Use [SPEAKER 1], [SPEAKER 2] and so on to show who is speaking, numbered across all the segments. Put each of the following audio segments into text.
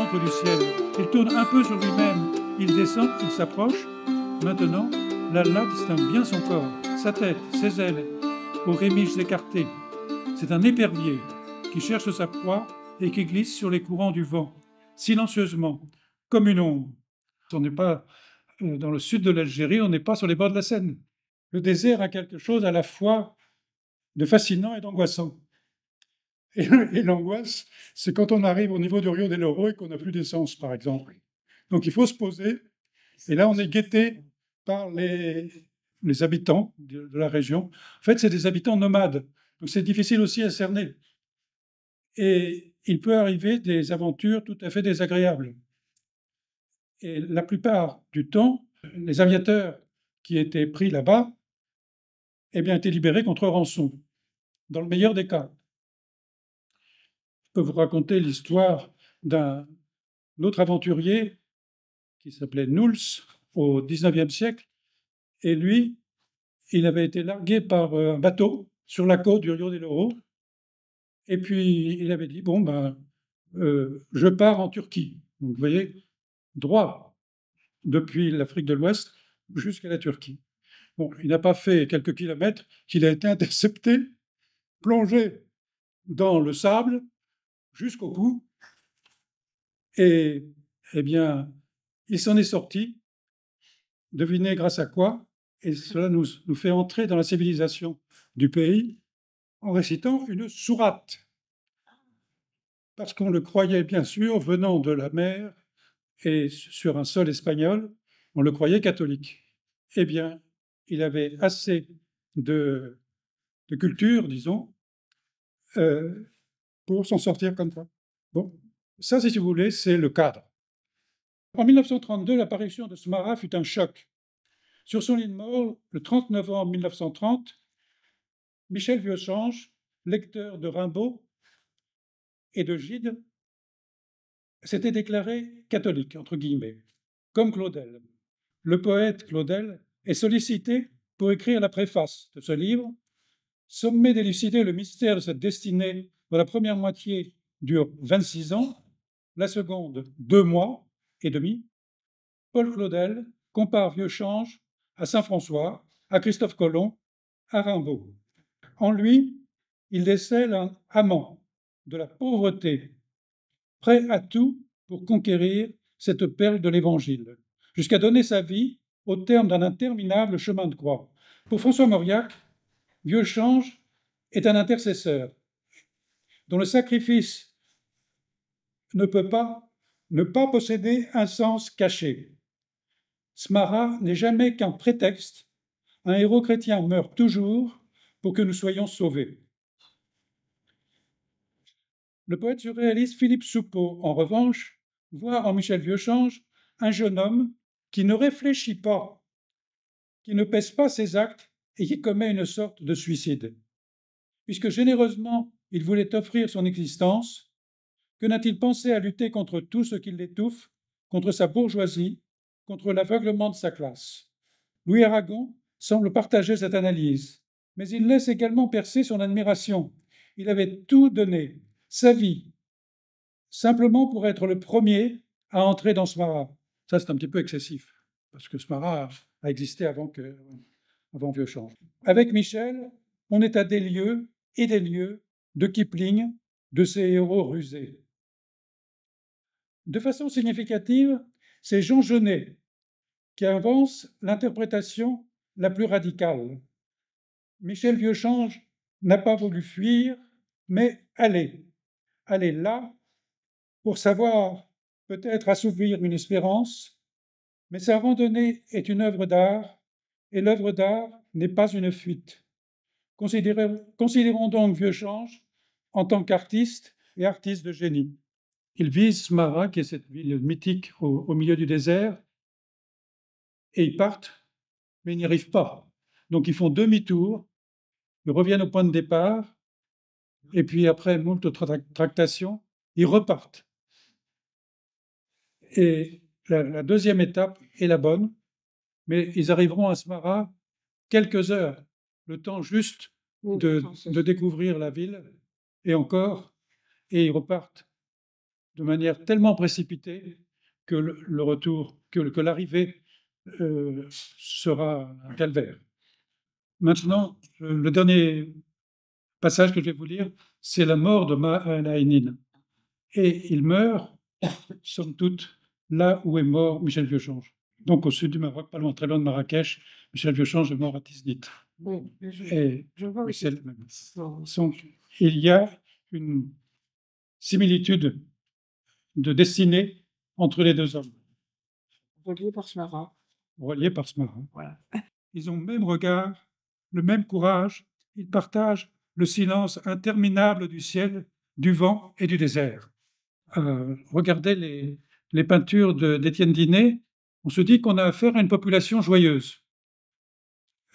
[SPEAKER 1] centre du ciel. Il tourne un peu sur lui-même. Il descend, il s'approche. Maintenant, l'Allah distingue bien son corps, sa tête, ses ailes, aux rémiges écartées. C'est un épervier qui cherche sa proie et qui glisse sur les courants du vent, silencieusement, comme une ombre. On n'est pas dans le sud de l'Algérie, on n'est pas sur les bords de la Seine. Le désert a quelque chose à la fois de fascinant et d'angoissant. Et l'angoisse, c'est quand on arrive au niveau du Rio del Oro et qu'on n'a plus d'essence, par exemple. Donc il faut se poser. Et là, on est guetté par les habitants de la région. En fait, c'est des habitants nomades. Donc c'est difficile aussi à cerner. Et il peut arriver des aventures tout à fait désagréables. Et la plupart du temps, les aviateurs qui étaient pris là-bas, eh bien, étaient libérés contre rançon, dans le meilleur des cas. Je peux vous raconter l'histoire d'un autre aventurier qui s'appelait Nouls au XIXe siècle. Et lui, il avait été largué par un bateau sur la côte du Rio del Oro. Et puis, il avait dit, bon, ben, je pars en Turquie. Donc, vous voyez, droit depuis l'Afrique de l'Ouest jusqu'à la Turquie. Bon, il n'a pas fait quelques kilomètres qu'il a été intercepté, plongé dans le sable jusqu'au cou. Et, eh bien, il s'en est sorti. Devinez grâce à quoi? Et cela nous fait entrer dans la civilisation du pays en récitant une sourate. Parce qu'on le croyait, bien sûr, venant de la mer et sur un sol espagnol, on le croyait catholique. Eh bien, il avait assez de culture, disons, pour s'en sortir comme ça. Bon, ça, si vous voulez, c'est le cadre. En 1932, l'apparition de Smara fut un choc. Sur son lit de mort, le 30 novembre 1930, Michel Vieuxchange, lecteur de Rimbaud et de Gide, s'était déclaré catholique, entre guillemets, comme Claudel. Le poète Claudel est sollicité pour écrire la préface de ce livre. Sommé d'élucider le mystère de cette destinée dont la première moitié dure 26 ans, la seconde 2 mois et demi, Paul Claudel compare Vieuxchange à Saint François, à Christophe Colomb, à Rimbaud. En lui, il décèle un amant de la pauvreté, prêt à tout pour conquérir cette perle de l'Évangile, jusqu'à donner sa vie au terme d'un interminable chemin de croix. Pour François Mauriac, Vieuxchange est un intercesseur dont le sacrifice ne peut pas ne pas posséder un sens caché. Smara n'est jamais qu'un prétexte. Un héros chrétien meurt toujours pour que nous soyons sauvés. Le poète surréaliste Philippe Soupeau, en revanche, voit en Michel Vieuxchange un jeune homme qui ne réfléchit pas, qui ne pèse pas ses actes et qui commet une sorte de suicide. Puisque généreusement il voulait offrir son existence, que n'a-t-il pensé à lutter contre tout ce qui l'étouffe, contre sa bourgeoisie, contre l'aveuglement de sa classe? Louis Aragon semble partager cette analyse, mais il laisse également percer son admiration. Il avait tout donné, sa vie, simplement pour être le premier à entrer dans Smara. Ça, c'est un petit peu excessif, parce que Smara a existé avant Vieuxchange. Avec Michel, on est à des lieux et des lieux de Kipling, de ses héros rusés. De façon significative, c'est Jean Genet qui avance l'interprétation la plus radicale. Michel Vieuxchange n'a pas voulu fuir, mais aller là pour savoir peut-être assouvir une espérance, mais sa randonnée est une œuvre d'art, et l'œuvre d'art n'est pas une fuite. Considérons donc Vieuxchange en tant qu'artiste et artiste de génie. Il vise Smara, qui est cette ville mythique au milieu du désert, et ils partent, mais ils n'y arrivent pas. Donc ils font demi-tour, ils reviennent au point de départ, et puis après moult tractations, ils repartent. Et la deuxième étape est la bonne, mais ils arriveront à Smara quelques heures, le temps juste de découvrir la ville, et encore, et ils repartent. de manière tellement précipitée que le retour, que l'arrivée sera un calvaire. Maintenant, le dernier passage que je vais vous lire, c'est la mort de Mahalaïnine. Et il meurt, somme toute, là où est mort Michel Vieuxchange. Donc au sud du Maroc, pas loin, très loin de Marrakech, Michel Vieuxchange est mort à Tiznit.
[SPEAKER 2] Oui,
[SPEAKER 1] Et
[SPEAKER 2] je vois
[SPEAKER 1] oui,
[SPEAKER 2] aussi.
[SPEAKER 1] c'est le même.
[SPEAKER 2] Bon.
[SPEAKER 1] Donc, il y a une similitude de destinée entre les deux hommes,
[SPEAKER 2] Relié par ce marin.
[SPEAKER 1] reliés par ce marin.
[SPEAKER 2] Voilà.
[SPEAKER 1] Ils ont le même regard, le même courage, ils partagent le silence interminable du ciel, du vent et du désert. Regardez les peintures d'Étienne Dinet, on se dit qu'on a affaire à une population joyeuse.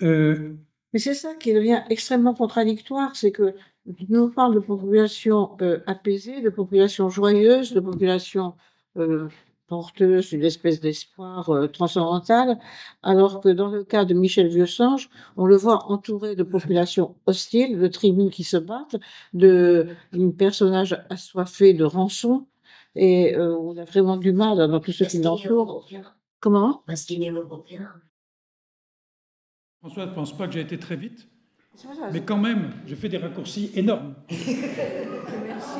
[SPEAKER 2] Mais c'est ça qui devient extrêmement contradictoire, c'est que nous parle de population apaisée, de population joyeuse, de population porteuse d'une espèce d'espoir transcendantal, alors que dans le cas de Michel Vieuxsange, on le voit entouré de populations hostiles, de tribus qui se battent, de personnages assoiffés de rançon, et on a vraiment du mal dans tout ce qui l'entoure. Comment?
[SPEAKER 3] Parce qu'il est européen.
[SPEAKER 1] François ne pense pas que j'ai été très vite,
[SPEAKER 2] C'est pour ça,
[SPEAKER 1] mais quand même, j'ai fait des raccourcis énormes.
[SPEAKER 2] merci.